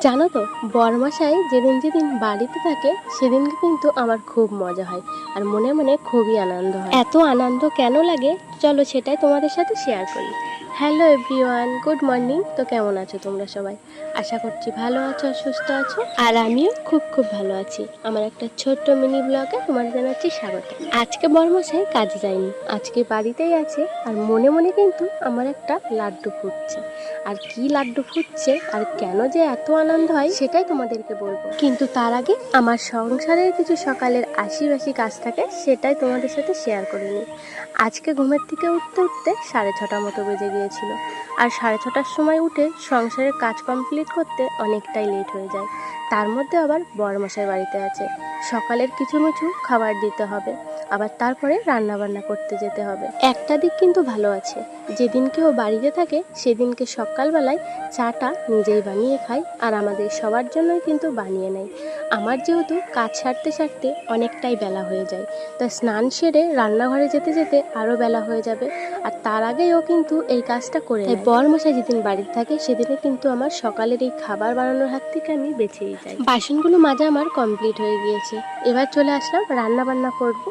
জানো তো, বরমশাই যেদিন যেদিন বাড়িতে থাকে সেদিনকে কিন্তু আমার খুব মজা হয় আর মনে মনে খুবই আনন্দ হয়। এত আনন্দ কেন লাগে চলো সেটাই তোমাদের সাথে শেয়ার করি। Hello everyone, good morning. তো কেমন আছো তোমরা সবাই? আশা করছি ভালো আছো আর সুস্থ আছো। আর আমিও খুব খুব ভালো আছি। আমার একটা ছোট্ট মিনি ব্লগে তোমাদের জানাচ্ছি স্বাগত। আজকে বরমশাই কাজে যায়নি, আজকে বাড়িতেই আছে। আর মনে মনে কিন্তু আমার একটা লাড্ডু ফুটছে। আর কি লাড্ডু ফুটছে আর কেন যে এত আনন্দ হয় সেটাই তোমাদেরকে বলবো, কিন্তু তার আগে আমার সংসারের কিছু সকালের আশিবাসি কাজ থাকে, সেটাই তোমাদের সাথে শেয়ার করে নিই। আজকে ঘুমের থেকে উঠতে উঠতে 6:30 মতো বেজে গিয়েছিল। আর 6:30টার সময় উঠে সংসারের কাজ কমপ্লিট করতে অনেকটাই লেট হয়ে যায়। তার মধ্যে আবার বরমশাই বাড়িতে আছে, সকালের কিছু মিছু খাবার দিতে হবে, আবার তারপরে রান্না বান্না করতে যেতে হবে। একটা দিক কিন্তু ভালো আছে, যেদিনকে ও বাড়িতে থাকে সেদিনকে সকালবেলায় চাটা নিজেই বানিয়ে খাই আর আমাদের সবার জন্যই কিন্তু বানিয়ে নেয়। আমার যেহেতু কাজ সারতে সারতে অনেকটাই বেলা হয়ে যায়, তাই স্নান সেরে রান্নাঘরে যেতে যেতে আরও বেলা হয়ে যাবে। আর তার আগেই ও কিন্তু এই কাজটা করে নেয়। বরমশাই যেদিন বাড়িতে থাকে সেদিনে কিন্তু আমার সকালের এই খাবার বানানোর হাত থেকে আমি বেঁচেই যাই। বাসনগুলো মাজা আমার কমপ্লিট হয়ে গিয়েছে, এবার চলে আসলাম রান্না বান্না করব,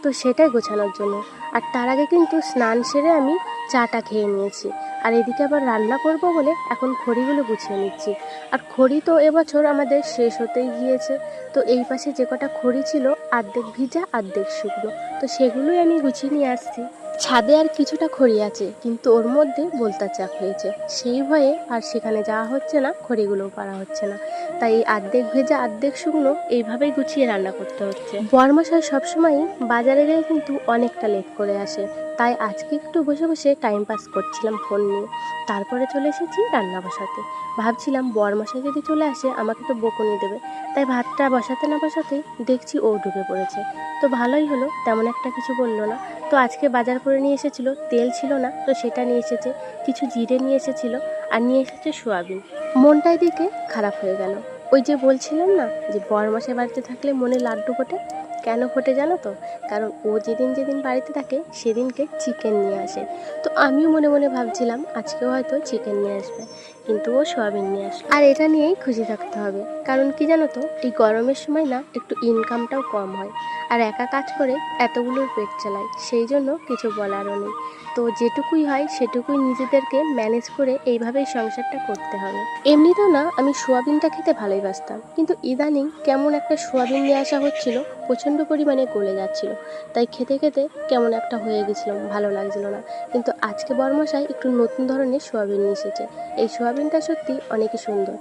তো সেটাই গোছানোর জন্য। আর তার আগে কিন্তু স্নান সেরে আমি চাটা খেয়ে নিয়েছি। আর এদিকে আবার রান্না করব বলে এখন খড়িগুলো গুছিয়ে নিচ্ছি। আর খড়ি তো এবছর আমাদের শেষ হতেই গিয়েছে, তো এই পাশে যে কটা খড়ি ছিল অর্ধেক ভিজা অর্ধেক শুকনো, তো সেগুলোই আমি গুছিয়ে নিয়ে আসছি। ছাদে আর কিছুটা খড়ি আছে, কিন্তু ওর মধ্যে বোলতা চাক হয়েছে, সেই ভয়ে আর সেখানে যাওয়া হচ্ছে না, খড়িগুলোও পারা হচ্ছে না। তাই এই অর্ধেক ভেজা অর্ধেক শুকনো এইভাবেই গুছিয়ে রান্না করতে হচ্ছে। বরমশাই সবসময়ই বাজারে গিয়ে কিন্তু অনেকটা লেট করে আসে, তাই আজকে একটু বসে বসে টাইম পাস করছিলাম ফোন নিয়ে। তারপরে চলে এসেছি রান্না বসাতে। ভাবছিলাম বরমশাই যদি চলে আসে আমাকে তো বকুনি দেবে, তাই ভাতটা বসাতে না বসাতেই দেখছি ও ঢুকে পড়েছে। তো ভালোই হলো, তেমন একটা কিছু বললো না। তো আজকে বাজার করে নিয়ে এসেছিলো, তেল ছিল না তো সেটা নিয়ে এসেছে, কিছু জিরে নিয়ে এসেছিলো, আর নিয়ে এসেছে সোয়াবিন। মনটাই দিকে খারাপ হয়ে গেল। ওই যে বলছিলাম না যে বরমশাই বাড়িতে থাকলে মনে লাড্ডু ফোটে। কেন ফোটে জানো তো? কারণ ও যেদিন যেদিন বাড়িতে থাকে সেদিনকে চিকেন নিয়ে আসে। তো আমিও মনে মনে ভাবছিলাম আজকেও হয়তো চিকেন নিয়ে আসবে, কিন্তু ও সোয়াবিন নিয়ে আসবে। আর এটা নিয়েই খুশি থাকতে হবে, কারণ কি জানো তো, এই গরমের সময় না একটু ইনকামটাও কম হয়। আর একা কাজ করে এতগুলোর পেট চালায়, সেই জন্য কিছু বলারও নেই। তো যেটুকুই হয় সেটুকুই নিজেদেরকে ম্যানেজ করে এইভাবেই সংসারটা করতে হবে। এমনিতেও না আমি সোয়াবিনটা খেতে ভালোই বাসতাম, কিন্তু ইদানিং কেমন একটা সোয়াবিন নিয়ে আসা হচ্ছিল, প্রচণ্ড পরিমাণে গলে যাচ্ছিল, তাই খেতে খেতে কেমন একটা হয়ে গেছিলাম, ভালো লাগছিল না। কিন্তু আজকে বরমশাই একটু নতুন ধরনের সোয়াবিন নিয়ে এসেছে, এই সোয়াবিনটা সত্যি অনেকই সুন্দর।